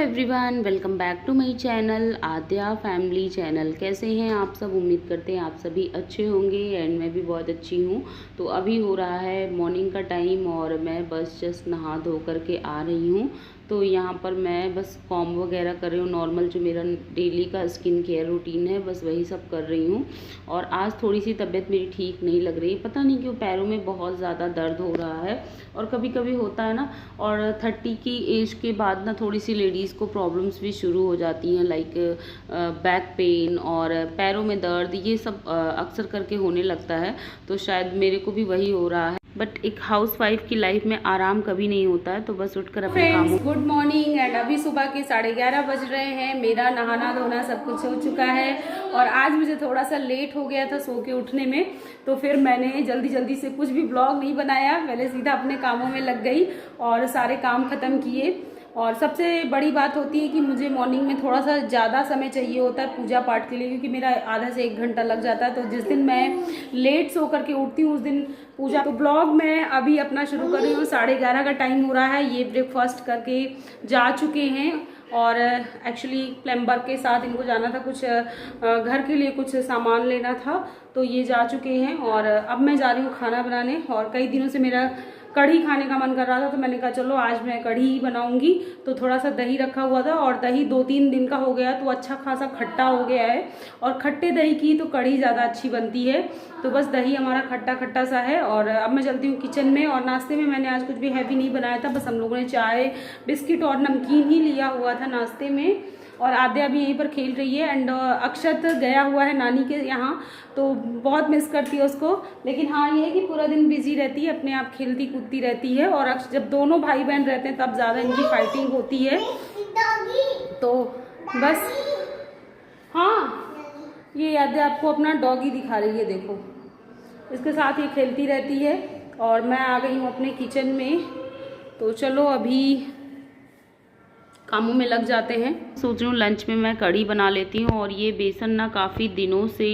Everyone, welcome back to my channel Aadya family channel. कैसे हैं आप सब? उम्मीद करते हैं आप सभी अच्छे होंगे एंड मैं भी बहुत अच्छी हूँ। तो अभी हो रहा है मॉर्निंग का टाइम और मैं बस जस्ट नहा धो करके आ रही हूँ। तो यहाँ पर मैं बस कॉम्ब वगैरह कर रही हूँ, नॉर्मल जो मेरा डेली का स्किन केयर रूटीन है बस वही सब कर रही हूँ। और आज थोड़ी सी तबीयत मेरी ठीक नहीं लग रही, पता नहीं क्यों पैरों में बहुत ज़्यादा दर्द हो रहा है। और कभी कभी होता है ना, और 30 की एज के बाद ना थोड़ी सी लेडीज़ को प्रॉब्लम्स भी शुरू हो जाती हैं, लाइक बैक पेन और पैरों में दर्द, ये सब अक्सर करके होने लगता है। तो शायद मेरे को भी वही हो रहा है। बट एक हाउसवाइफ की लाइफ में आराम कभी नहीं होता है, तो बस उठकर अपने कामों। गुड मॉर्निंग एंड अभी सुबह के 11:30 बज रहे हैं। मेरा नहाना धोना सब कुछ हो चुका है और आज मुझे थोड़ा सा लेट हो गया था सो के उठने में, तो फिर मैंने जल्दी जल्दी से कुछ भी ब्लॉग नहीं बनाया, पहले सीधा अपने कामों में लग गई और सारे काम खत्म किए। और सबसे बड़ी बात होती है कि मुझे मॉर्निंग में थोड़ा सा ज़्यादा समय चाहिए होता है पूजा पाठ के लिए, क्योंकि मेरा आधा से 1 घंटा लग जाता है। तो जिस दिन मैं लेट सो करके उठती हूँ उस दिन पूजा। तो ब्लॉग मैं अभी अपना शुरू कर रही हूँ। 11:30 का टाइम हो रहा है। ये ब्रेकफास्ट करके जा चुके हैं और एक्चुअली प्लम्बर के साथ इनको जाना था, कुछ घर के लिए कुछ सामान लेना था, तो ये जा चुके हैं। और अब मैं जा रही हूँ खाना बनाने। और कई दिनों से मेरा कढ़ी खाने का मन कर रहा था, तो मैंने कहा चलो आज मैं कढ़ी ही बनाऊंगी। तो थोड़ा सा दही रखा हुआ था और दही 2-3 दिन का हो गया, तो अच्छा खासा खट्टा हो गया है। और खट्टे दही की तो कढ़ी ज़्यादा अच्छी बनती है। तो बस दही हमारा खट्टा खट्टा सा है। और अब मैं चलती हूँ किचन में। और नाश्ते में मैंने आज कुछ भी हैवी नहीं बनाया था, बस हम लोगों ने चाय बिस्किट और नमकीन ही लिया हुआ था नाश्ते में। और आद्या भी यहीं पर खेल रही है एंड अक्षत गया हुआ है नानी के यहाँ, तो बहुत मिस करती है उसको। लेकिन हाँ, ये है कि पूरा दिन बिजी रहती है, अपने आप खेलती कूदती रहती है। और जब दोनों भाई बहन रहते हैं तब ज़्यादा इनकी फाइटिंग होती है। तो बस हाँ, ये आद्या आपको अपना डॉगी दिखा रही है, देखो इसके साथ ये खेलती रहती है। और मैं आ गई हूँ अपने किचन में। तो चलो अभी कामों में लग जाते हैं। सोच रही हूँ लंच में मैं कढ़ी बना लेती हूँ। और ये बेसन ना काफ़ी दिनों से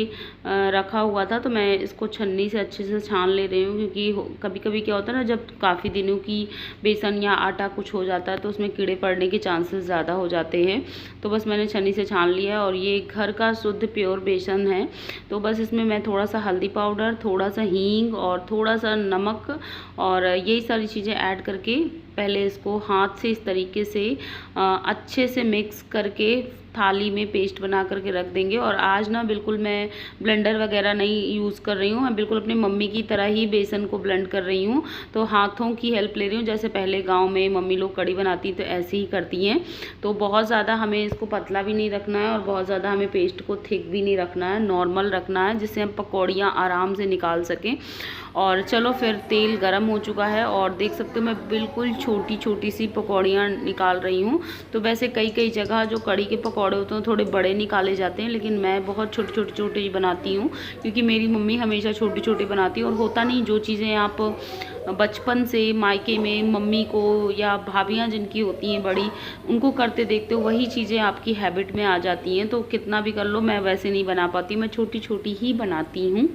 रखा हुआ था, तो मैं इसको छन्नी से अच्छे से छान ले रही हूँ, क्योंकि कभी कभी क्या होता है ना, जब काफ़ी दिनों की बेसन या आटा कुछ हो जाता है तो उसमें कीड़े पड़ने के चांसेस ज़्यादा हो जाते हैं। तो बस मैंने छन्नी से छान लिया है। और ये घर का शुद्ध प्योर बेसन है। तो बस इसमें मैं थोड़ा सा हल्दी पाउडर, थोड़ा सा हींग और थोड़ा सा नमक और यही सारी चीज़ें ऐड करके पहले इसको हाथ से इस तरीके से अच्छे से मिक्स करके थाली में पेस्ट बना करके रख देंगे। और आज ना बिल्कुल मैं ब्लेंडर वगैरह नहीं यूज़ कर रही हूँ, मैं बिल्कुल अपनी मम्मी की तरह ही बेसन को ब्लेंड कर रही हूँ। तो हाथों की हेल्प ले रही हूँ, जैसे पहले गांव में मम्मी लोग कढ़ी बनाती तो ऐसे ही करती हैं। तो बहुत ज़्यादा हमें इसको पतला भी नहीं रखना है और बहुत ज़्यादा हमें पेस्ट को थिक भी नहीं रखना है, नॉर्मल रखना है, जिससे हम पकौड़ियाँ आराम से निकाल सकें। और चलो फिर तेल गरम हो चुका है और देख सकते हो मैं बिल्कुल छोटी छोटी सी पकौड़ियाँ निकाल रही हूँ। तो वैसे कई कई जगह जो कढ़ी के पकौड़े होते हैं थोड़े बड़े निकाले जाते हैं, लेकिन मैं बहुत छोटे छोटे छोटे बनाती हूँ, क्योंकि मेरी मम्मी हमेशा छोटे छोटे बनाती है। और होता नहीं, जो चीज़ें आप बचपन से मायके में मम्मी को या भाभियाँ जिनकी होती हैं बड़ी, उनको करते देखते हो, वही चीज़ें आपकी हैबिट में आ जाती हैं। तो कितना भी कर लो, मैं वैसे नहीं बना पाती, मैं छोटी छोटी ही बनाती हूँ।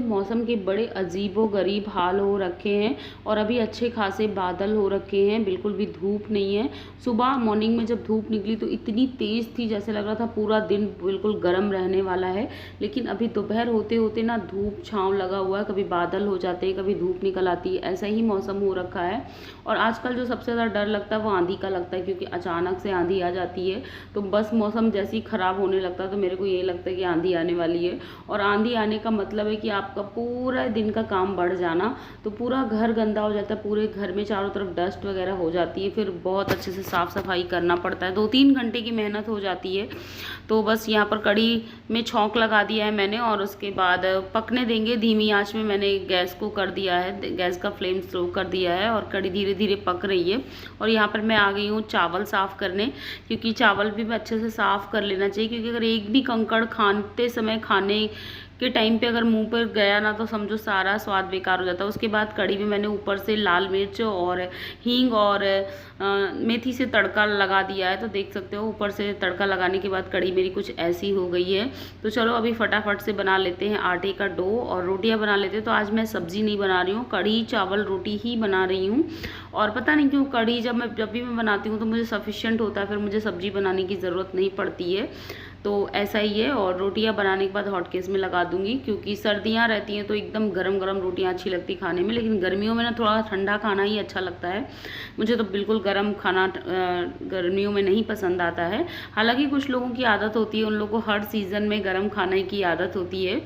मौसम के बड़े अजीबो गरीब हाल हो रखे हैं और अभी अच्छे खासे बादल हो रखे हैं, बिल्कुल भी धूप नहीं है। सुबह मॉर्निंग में जब धूप निकली तो इतनी तेज़ थी, जैसे लग रहा था पूरा दिन बिल्कुल गर्म रहने वाला है। लेकिन अभी दोपहर होते होते ना धूप छांव लगा हुआ है, कभी बादल हो जाते हैं, कभी धूप निकल आती है, ऐसा ही मौसम हो रखा है। और आजकल जो सबसे ज़्यादा डर लगता है वो आंधी का लगता है, क्योंकि अचानक से आंधी आ जाती है। तो बस मौसम जैसे ही ख़राब होने लगता है तो मेरे को ये लगता है कि आंधी आने वाली है। और आंधी आने का मतलब मतलब है कि आपका पूरा दिन का काम बढ़ जाना। तो पूरा घर गंदा हो जाता है, पूरे घर में चारों तरफ डस्ट वगैरह हो जाती है, फिर बहुत अच्छे से साफ़ सफाई करना पड़ता है, 2-3 घंटे की मेहनत हो जाती है। तो बस यहाँ पर कढ़ी में छौंक लगा दिया है मैंने और उसके बाद पकने देंगे। धीमी आंच में मैंने गैस को कर दिया है, गैस का फ्लेम स्लो कर दिया है और कढ़ी धीरे धीरे पक रही है। और यहाँ पर मैं आ गई हूँ चावल साफ़ करने, क्योंकि चावल भी अच्छे से साफ़ कर लेना चाहिए, क्योंकि अगर एक भी कंकड़ खाते समय खाने के टाइम पे अगर मुंह पर गया ना तो समझो सारा स्वाद बेकार हो जाता है। उसके बाद कढ़ी में मैंने ऊपर से लाल मिर्च और हींग और मेथी से तड़का लगा दिया है। तो देख सकते हो ऊपर से तड़का लगाने के बाद कढ़ी मेरी कुछ ऐसी हो गई है। तो चलो अभी फटाफट से बना लेते हैं आटे का डो और रोटियां बना लेते हैं। तो आज मैं सब्जी नहीं बना रही हूँ, कढ़ी चावल रोटी ही बना रही हूँ। और पता नहीं क्यों कढ़ी जब भी मैं बनाती हूँ तो मुझे सफिशिएंट होता है, फिर मुझे सब्जी बनाने की ज़रूरत नहीं पड़ती है। तो ऐसा ही है। और रोटियां बनाने के बाद हॉटकेस में लगा दूंगी, क्योंकि सर्दियां रहती हैं तो एकदम गरम गरम रोटियां अच्छी लगती खाने में, लेकिन गर्मियों में ना थोड़ा ठंडा खाना ही अच्छा लगता है। मुझे तो बिल्कुल गरम खाना गर्मियों में नहीं पसंद आता है। हालांकि कुछ लोगों की आदत होती है, उन लोगों को हर सीज़न में गरम खाने की आदत होती है।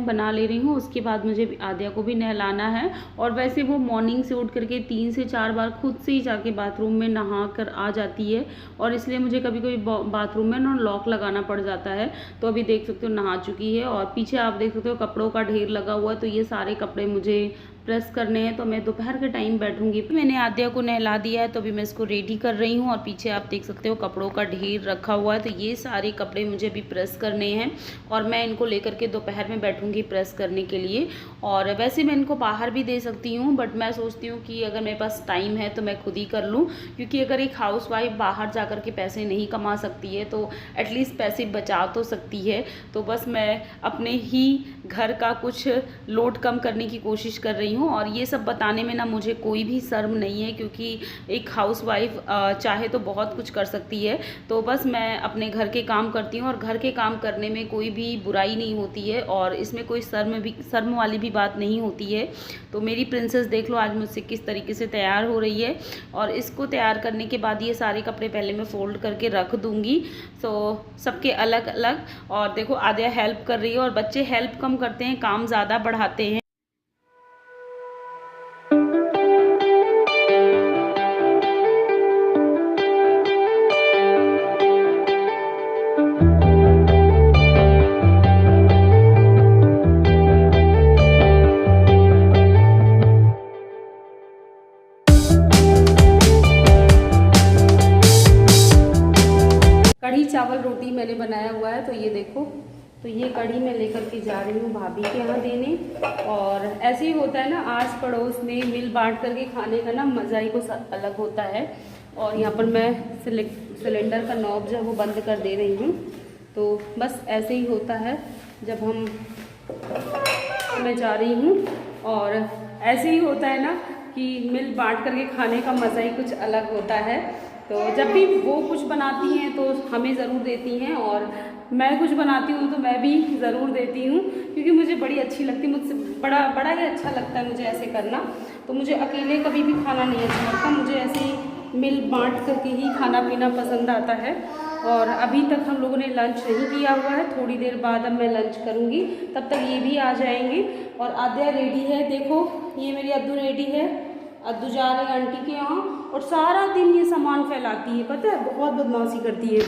बना ले रही हूँ, उसके बाद मुझे आद्या को भी नहलाना है। और वैसे वो मॉर्निंग से उठ करके 3 से 4 बार खुद से ही जाके बाथरूम में नहा कर आ जाती है, और इसलिए मुझे कभी कभी बाथरूम में ना लॉक लगाना पड़ जाता है। तो अभी देख सकते हो नहा चुकी है और पीछे आप देख सकते हो कपड़ों का ढेर लगा हुआ है। तो ये सारे कपड़े मुझे प्रेस करने हैं, तो मैं दोपहर के टाइम बैठूंगी। मैंने आद्या को नहला दिया है, तो अभी मैं इसको रेडी कर रही हूँ। और पीछे आप देख सकते हो कपड़ों का ढेर रखा हुआ है। तो ये सारे कपड़े मुझे अभी प्रेस करने हैं और मैं इनको लेकर के दोपहर में बैठूंगी प्रेस करने के लिए। और वैसे मैं इनको बाहर भी दे सकती हूँ, बट मैं सोचती हूँ कि अगर मेरे पास टाइम है तो मैं खुद ही कर लूँ, क्योंकि अगर एक हाउसवाइफ बाहर जा कर के पैसे नहीं कमा सकती है तो एटलीस्ट पैसे बचा तो सकती है। तो बस मैं अपने ही घर का कुछ लोड कम करने की कोशिश कर रही हूँ। और ये सब बताने में ना मुझे कोई भी शर्म नहीं है, क्योंकि एक हाउसवाइफ चाहे तो बहुत कुछ कर सकती है। तो बस मैं अपने घर के काम करती हूँ और घर के काम करने में कोई भी बुराई नहीं होती है और इसमें कोई शर्म वाली भी बात नहीं होती है। तो मेरी प्रिंसेस देख लो आज मुझसे किस तरीके से तैयार हो रही है। और इसको तैयार करने के बाद ये सारे कपड़े पहले मैं फोल्ड करके रख दूँगी, तो सबके अलग अलग। और देखो आद्या हेल्प कर रही है, और बच्चे हेल्प कम करते हैं काम ज़्यादा बढ़ाते हैं। कढ़ी चावल रोटी मैंने बनाया हुआ है, तो ये देखो। तो ये कढ़ी मैं लेकर के जा रही हूँ भाभी के यहाँ देने। और ऐसे ही होता है ना, आस पड़ोस में मिल बांट करके खाने का ना मज़ा ही कुछ अलग होता है। और यहाँ पर मैं सिलेंडर का नॉब जो है वो बंद कर दे रही हूँ। तो बस ऐसे ही होता है जब मैं जा रही हूँ। और ऐसे ही होता है ना कि मिल बांट करके खाने का मज़ा ही कुछ अलग होता है। तो जब भी वो कुछ बनाती हैं तो हमें ज़रूर देती हैं, और मैं कुछ बनाती हूँ तो मैं भी ज़रूर देती हूँ, क्योंकि मुझे बड़ी अच्छी लगती है। मुझसे बड़ा ही अच्छा लगता है मुझे ऐसे करना। तो मुझे अकेले कभी भी खाना नहीं अच्छा लगता, मुझे ऐसे ही मिल बांट करके ही खाना पीना पसंद आता है। और अभी तक हम लोगों ने लंच नहीं किया हुआ है, थोड़ी देर बाद अब मैं लंच करूँगी, तब तक ये भी आ जाएंगे। और आद्या रेडी है, देखो ये मेरी अद्दू रेडी है। अद्दू जा रही है आंटी के यहाँ, और सारा दिन ये सामान फैलाती है, पता है बहुत बदमाशी करती है।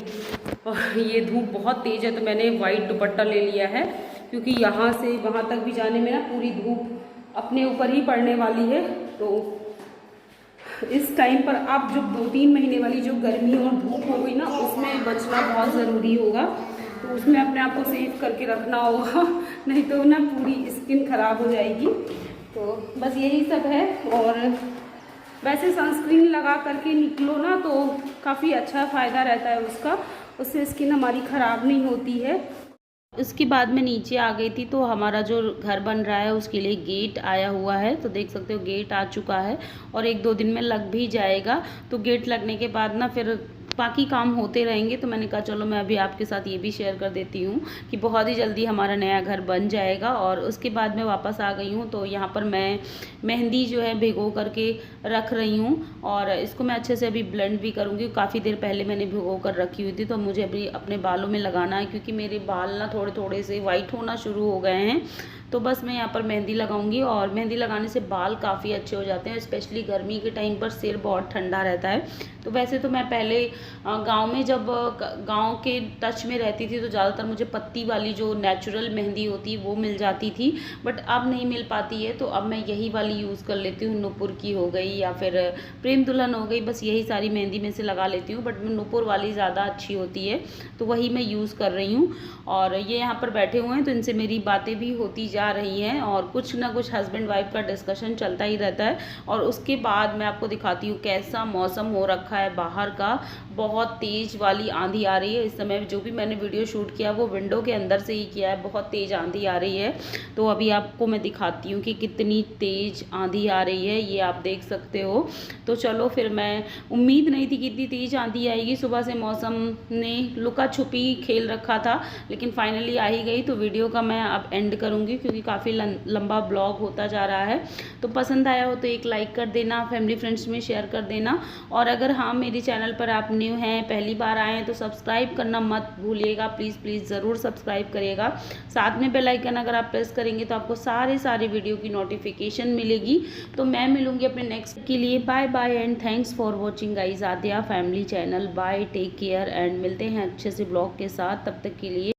और ये धूप बहुत तेज़ है तो मैंने वाइट दुपट्टा ले लिया है, क्योंकि यहाँ से वहाँ तक भी जाने में ना पूरी धूप अपने ऊपर ही पड़ने वाली है। तो इस टाइम पर अब जो 2-3 महीने वाली जो गर्मी और धूप हो गई ना, उसमें बचना बहुत ज़रूरी होगा। तो उसमें अपने आप को सेफ करके रखना होगा, नहीं तो ना पूरी स्किन ख़राब हो जाएगी। तो बस यही सब है। और वैसे सनस्क्रीन लगा करके निकलो ना तो काफ़ी अच्छा फ़ायदा रहता है उसका, उससे स्किन हमारी ख़राब नहीं होती है। उसके बाद मैं नीचे आ गई थी, तो हमारा जो घर बन रहा है उसके लिए गेट आया हुआ है, तो देख सकते हो गेट आ चुका है और 1-2 दिन में लग भी जाएगा। तो गेट लगने के बाद ना फिर बाकी काम होते रहेंगे, तो मैंने कहा चलो मैं अभी आपके साथ ये भी शेयर कर देती हूँ कि बहुत ही जल्दी हमारा नया घर बन जाएगा। और उसके बाद मैं वापस आ गई हूँ, तो यहाँ पर मैं मेहंदी जो है भिगो करके रख रही हूँ और इसको मैं अच्छे से अभी ब्लेंड भी करूँगी। काफ़ी देर पहले मैंने भिगो कर रखी हुई थी, तो मुझे अभी अपने बालों में लगाना है क्योंकि मेरे बाल ना थोड़े थोड़े से वाइट होना शुरू हो गए हैं। तो बस मैं यहाँ पर मेहंदी लगाऊंगी और मेहंदी लगाने से बाल काफ़ी अच्छे हो जाते हैं, स्पेशली गर्मी के टाइम पर सिर बहुत ठंडा रहता है। तो वैसे तो मैं पहले गांव में जब गांव के टच में रहती थी तो ज़्यादातर मुझे पत्ती वाली जो नेचुरल मेहंदी होती है वो मिल जाती थी, बट अब नहीं मिल पाती है। तो अब मैं यही वाली यूज़ कर लेती हूँ, नूपुर की हो गई या फिर प्रेम दुल्हन हो गई, बस यही सारी मेहंदी में से लगा लेती हूँ। बट नूपुर वाली ज़्यादा अच्छी होती है, तो वही मैं यूज़ कर रही हूँ। और ये यहाँ पर बैठे हुए हैं तो इनसे मेरी बातें भी होती जा रही हैं और कुछ ना कुछ हस्बैंड वाइफ का डिस्कशन चलता ही रहता है। और उसके बाद मैं आपको दिखाती हूँ कैसा मौसम हो रखा है बाहर का। बहुत तेज़ वाली आंधी आ रही है इस समय। जो भी मैंने वीडियो शूट किया वो विंडो के अंदर से ही किया है, बहुत तेज़ आंधी आ रही है। तो अभी आपको मैं दिखाती हूँ कि कितनी तेज़ आंधी आ रही है, ये आप देख सकते हो। तो चलो फिर, मैं उम्मीद नहीं थी कि इतनी तेज़ आंधी आएगी, सुबह से मौसम ने लुका छुपी खेल रखा था, लेकिन फाइनली आ ही गई। तो वीडियो का मैं अब एंड करूँगी क्योंकि काफ़ी लंबा ब्लॉग होता जा रहा है। तो पसंद आया हो तो एक लाइक कर देना, फैमिली फ्रेंड्स में शेयर कर देना। और अगर हाँ मेरे चैनल पर आप न्यू हैं, पहली बार आए हैं, तो सब्सक्राइब करना मत भूलिएगा, प्लीज़ प्लीज़ ज़रूर सब्सक्राइब करिएगा। साथ में बेल आइकन अगर आप प्रेस करेंगे तो आपको सारे वीडियो की नोटिफिकेशन मिलेगी। तो मैं मिलूँगी अपने नेक्स्ट के लिए। Bye bye and thanks for watching guys, Aadya family channel. Bye, take care and मिलते हैं अच्छे से ब्लॉग के साथ, तब तक के लिए।